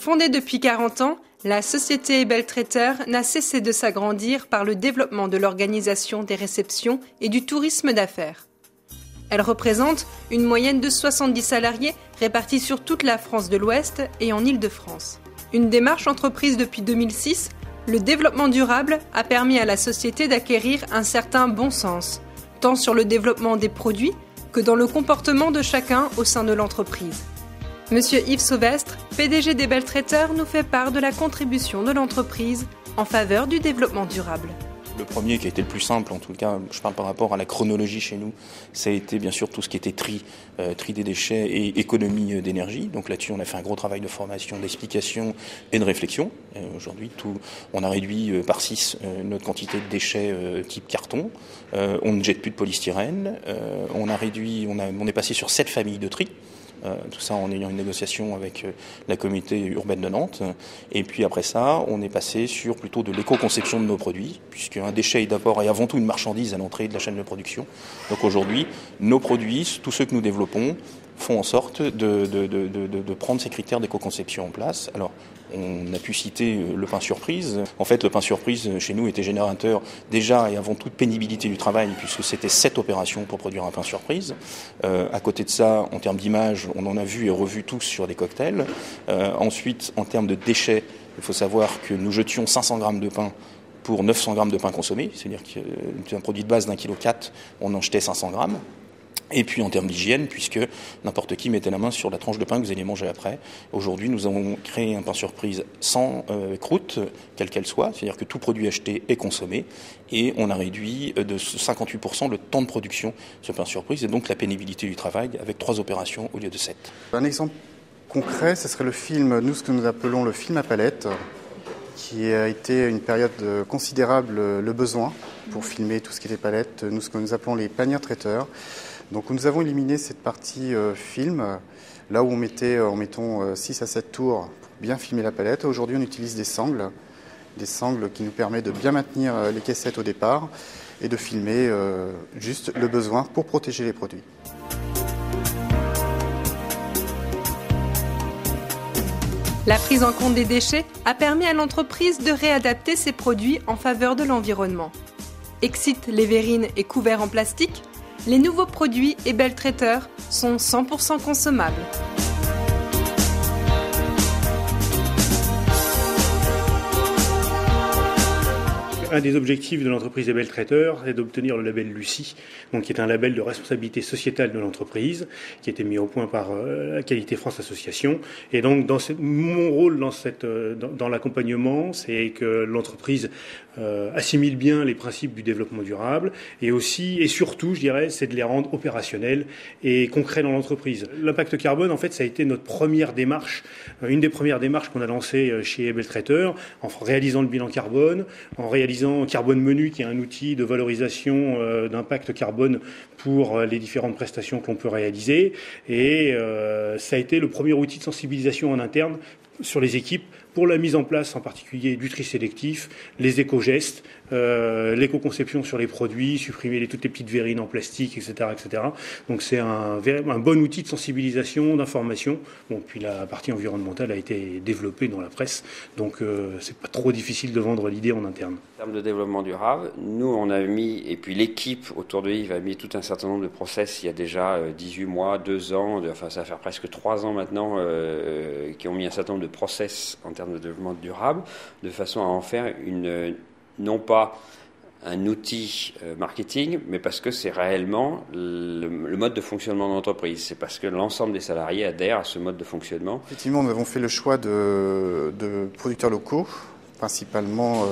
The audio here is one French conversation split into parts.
Fondée depuis 40 ans, la société Ebel Traiteur n'a cessé de s'agrandir par le développement de l'organisation des réceptions et du tourisme d'affaires. Elle représente une moyenne de 70 salariés répartis sur toute la France de l'Ouest et en Île-de-France. Une démarche entreprise depuis 2006, le développement durable a permis à la société d'acquérir un certain bon sens, tant sur le développement des produits que dans le comportement de chacun au sein de l'entreprise. Monsieur Yves Sauvestre, PDG d'Ebel Traiteur, nous fait part de la contribution de l'entreprise en faveur du développement durable. Le premier qui a été le plus simple, en tout cas, je parle par rapport à la chronologie chez nous, ça a été bien sûr tout ce qui était tri des déchets et économie d'énergie. Donc là-dessus, on a fait un gros travail de formation, d'explication et de réflexion. Aujourd'hui, on a réduit par 6 notre quantité de déchets type carton. On ne jette plus de polystyrène. On est passé sur 7 familles de tri. Tout ça en ayant une négociation avec la communauté urbaine de Nantes. Et puis après ça, on est passé sur plutôt de l'éco-conception de nos produits, puisqu'un déchet est d'abord et avant tout une marchandise à l'entrée de la chaîne de production. Donc aujourd'hui, nos produits, tous ceux que nous développons, font en sorte de prendre ces critères d'éco-conception en place. Alors, on a pu citer le pain surprise. En fait, le pain surprise, chez nous, était générateur déjà et avant toute pénibilité du travail, puisque c'était 7 opérations pour produire un pain surprise. À côté de ça, en termes d'image, on en a vu et revu tous sur des cocktails. Ensuite, en termes de déchets, il faut savoir que nous jetions 500 grammes de pain pour 900 grammes de pain consommé, c'est-à-dire qu'un produit de base d'1,4 kg, on en jetait 500 grammes. Et puis en termes d'hygiène, puisque n'importe qui mettait la main sur la tranche de pain que vous alliez manger après. Aujourd'hui, nous avons créé un pain surprise sans croûte, quelle qu'elle soit, c'est-à-dire que tout produit acheté est consommé, et on a réduit de 58% le temps de production de ce pain surprise, et donc la pénibilité du travail, avec 3 opérations au lieu de 7. Un exemple concret, ce serait le film, ce que nous appelons le film à palette, qui a été une période considérable, le besoin pour filmer tout ce qui était palette, ce que nous appelons les paniers traiteurs. Donc nous avons éliminé cette partie film, là où on mettait, mettons, 6 à 7 tours pour bien filmer la palette. Aujourd'hui, on utilise des sangles qui nous permettent de bien maintenir les caissettes au départ et de filmer juste le besoin pour protéger les produits. La prise en compte des déchets a permis à l'entreprise de réadapter ses produits en faveur de l'environnement. Exit les verrines et couverts en plastique, les nouveaux produits Ebel Traiteur sont 100% consommables. Un des objectifs de l'entreprise Ebel Traiteur est d'obtenir le label Lucie, donc qui est un label de responsabilité sociétale de l'entreprise, qui a été mis au point par la Qualité France Association. Et donc, mon rôle dans l'accompagnement, c'est que l'entreprise assimile bien les principes du développement durable, et aussi, et surtout, je dirais, c'est de les rendre opérationnels et concrets dans l'entreprise. L'impact carbone, en fait, ça a été notre première démarche, une des premières démarches qu'on a lancées chez Ebel Traiteur, en réalisant le bilan carbone, en réalisant Carbone Menu, qui est un outil de valorisation d'impact carbone pour les différentes prestations que l'on peut réaliser. Et ça a été le premier outil de sensibilisation en interne sur les équipes pour la mise en place en particulier du tri sélectif, les éco-gestes, l'éco-conception sur les produits, supprimer toutes les petites verrines en plastique, etc. etc. Donc c'est un bon outil de sensibilisation, d'information. Bon, puis la partie environnementale a été développée dans la presse, donc c'est pas trop difficile de vendre l'idée en interne. En termes de développement durable, nous on a mis, et puis l'équipe autour de Yves a mis tout un certain nombre de process il y a déjà 18 mois, 2 ans, ça va faire presque 3 ans maintenant, qui ont mis un certain nombre de process en termes de développement durable, de façon à en faire non pas un outil marketing, mais parce que c'est réellement le mode de fonctionnement de l'entreprise. C'est parce que l'ensemble des salariés adhèrent à ce mode de fonctionnement. Effectivement, nous avons fait le choix de producteurs locaux, principalement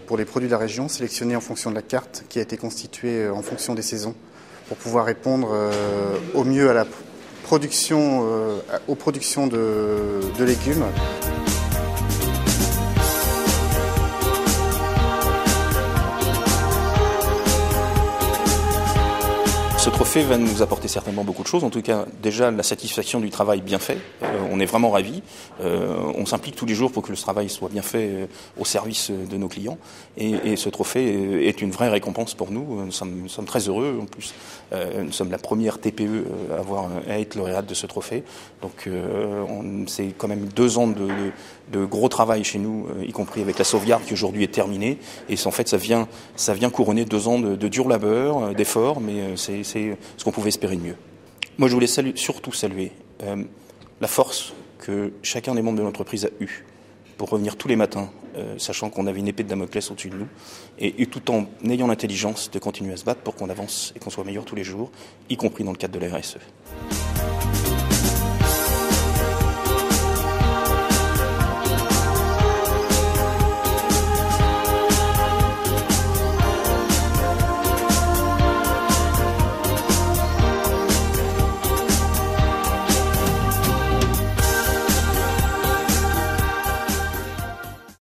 pour les produits de la région, sélectionnés en fonction de la carte qui a été constituée en fonction des saisons, pour pouvoir répondre au mieux à la production, aux productions de légumes. Ce trophée va nous apporter certainement beaucoup de choses. En tout cas, déjà la satisfaction du travail bien fait. On est vraiment ravis. On s'implique tous les jours pour que le travail soit bien fait au service de nos clients. Et ce trophée est une vraie récompense pour nous. Nous sommes très heureux. En plus, nous sommes la première TPE à être lauréate de ce trophée. Donc, c'est quand même 2 ans de gros travail chez nous, y compris avec la sauvegarde qui aujourd'hui est terminée. Et en fait, ça vient couronner 2 ans de dur labeur, d'efforts, mais c'est ce qu'on pouvait espérer de mieux. Moi, je voulais surtout saluer la force que chacun des membres de l'entreprise a eue pour revenir tous les matins, sachant qu'on avait une épée de Damoclès au-dessus de nous, et tout en ayant l'intelligence de continuer à se battre pour qu'on avance et qu'on soit meilleur tous les jours, y compris dans le cadre de la RSE.